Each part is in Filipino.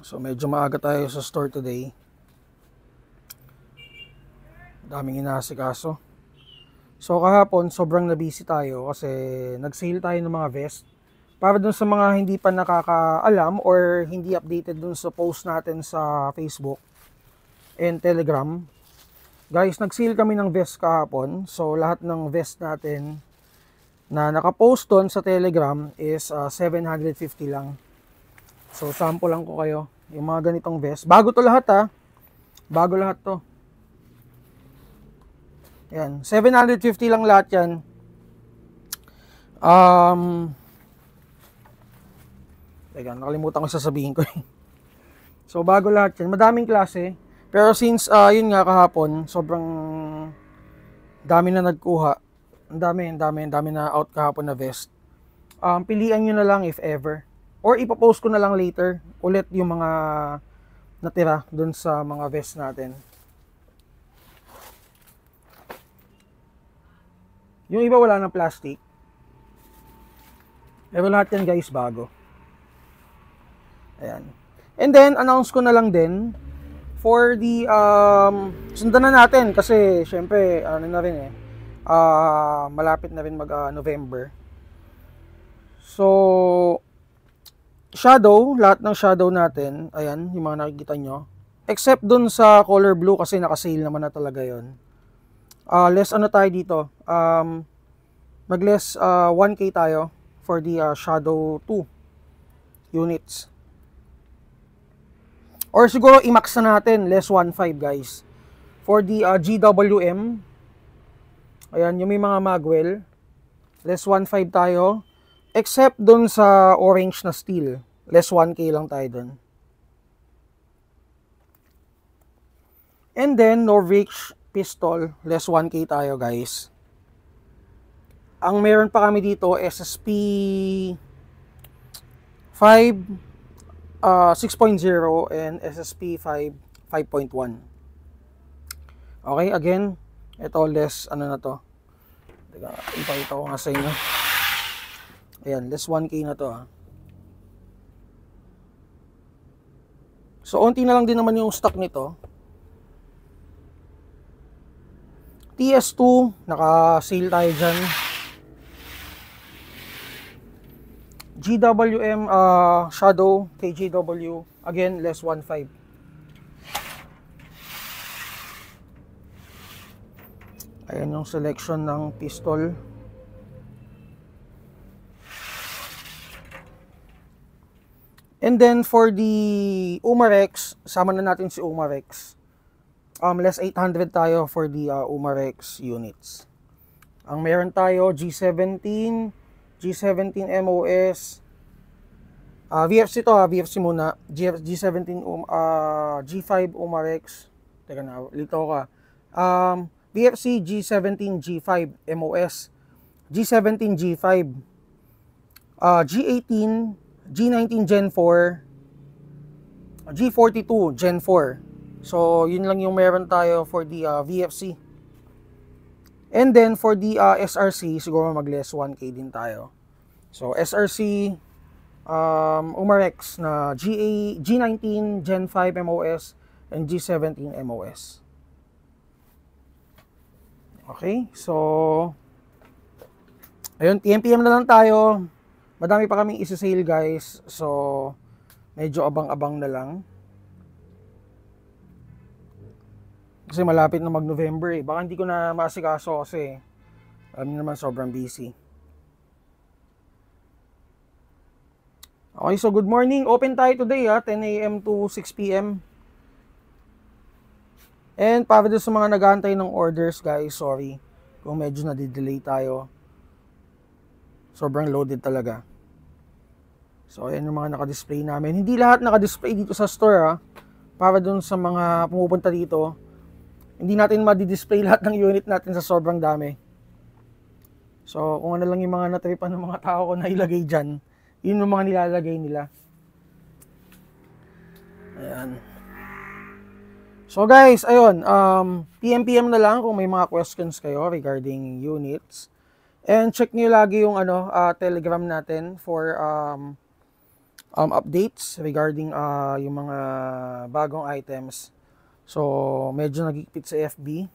So medyo maaga tayo sa store today. Daming inaasikaso. So kahapon sobrang na-busy tayo kasi nag-sale tayo ng mga vest. Para dun sa mga hindi pa nakakaalam or hindi updated dun sa post natin sa Facebook and Telegram. Guys, nag-sale kami ng vest kahapon. So lahat ng vest natin na nakapost doon sa Telegram is 750 lang. So sample lang ko kayo yung mga ganitong vest. Bago to lahat ha. Bago lahat to. Yan, 750 lang lahat yan. Teka, nakalimutan ko sasabihin ko. So bago lahat yan, madaming klase. Pero since yun nga kahapon, sobrang dami na nagkuha. Ang dami na out kahapon na vest. Pilian nyo na lang if ever. Or ipopost ko na lang later ulit yung mga natira dun sa mga vest natin. Yung iba wala ng plastic. Pero lahat yan guys bago. Ayan. And then, announce ko na lang din for the, sundan na natin kasi syempre, ano na rin malapit na rin mag-November. So, shadow, lahat ng shadow natin, ayan, yung mga nakikita nyo. Except dun sa color blue kasi naka-sale naman na talaga yon. Less ano tayo dito, mag-less 1K tayo for the shadow 2 units. Or siguro i-max na natin, less 1.5 guys. For the GWM, ayan, yung may mga magwell, less 1.5 tayo. Except dun sa orange na steel, less 1K lang tayo dun. And then, Norwich pistol, less 1K tayo guys. Ang meron pa kami dito, SSP 5 6.0 and SSP 5 5.1. Okay, again, ito less ano na to. Teka, ipakita ko nga sa inyo. Ayan, less 1K na to So, onti na lang din naman yung stock nito. TS2, naka-sale tayo dyan. GWM Shadow KJW, again less 1.5. Ayan yung selection ng pistol. And then for the Umarex, sama na natin si Umarex. Less 800 tayo for the Umarex units. Ang meron tayo G17 MOS, VFC to VFC muna, G17, G5 Umarex, teka na, lito ka, VFC G17 G5 MOS, G17 G5, G18, G19 Gen 4, G42 Gen 4, so yun lang yung meron tayo for the VFC. And then for the SRC, siguro mag-less 1K din tayo. So SRC, Umarex na G19 Gen 5 MOS and G17 MOS. Okay, so ayun, PM na lang tayo. Madami pa kaming isa-sale guys. So medyo abang-abang na lang. Kasi malapit na mag-November Baka hindi ko na maasikaso kasi alam niyo naman sobrang busy. Okay, so good morning. Open tayo today 10 AM to 6 PM. And para doon sa mga nag-aantay ng orders guys, sorry kung medyo na-delay tayo. Sobrang loaded talaga. So ayan yung mga naka-display namin. Hindi lahat naka-display dito sa store Para doon sa mga pumupunta dito. Hindi natin ma-display lahat ng unit natin sa sobrang dami. So, kung ano lang yung mga natripan ng mga tao ko na ilagay dyan, yun yung mga nilalagay nila. Ayan. So guys, ayun, PM na lang kung may mga questions kayo regarding units. And check nyo lagi yung Telegram natin for updates regarding yung mga bagong items. So medyo nagigpit sa FB.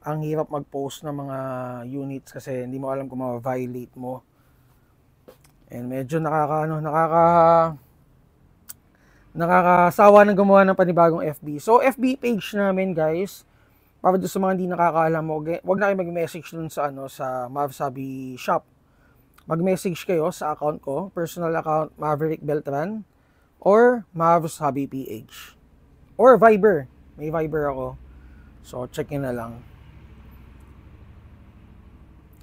Ang hirap mag-post ng mga units kasi hindi mo alam kung ma-violate mo. And medyo nakakasawa ng gumawa ng panibagong FB. So FB page namin, guys, para doon sa mga hindi nakakaalam, wag na kayo mag-message dun sa sa Mavsabi shop. Mag-message kayo sa account ko, personal account Maverick Beltran or Mavsabi PH or Viber. May Viber ako. So check in na lang.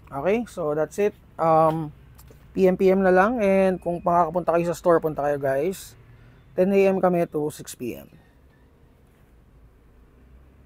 Okay, so that's it. PM na lang, and kung makakapunta kayo sa store, punta kayo, guys. 10 AM kami to 6 PM.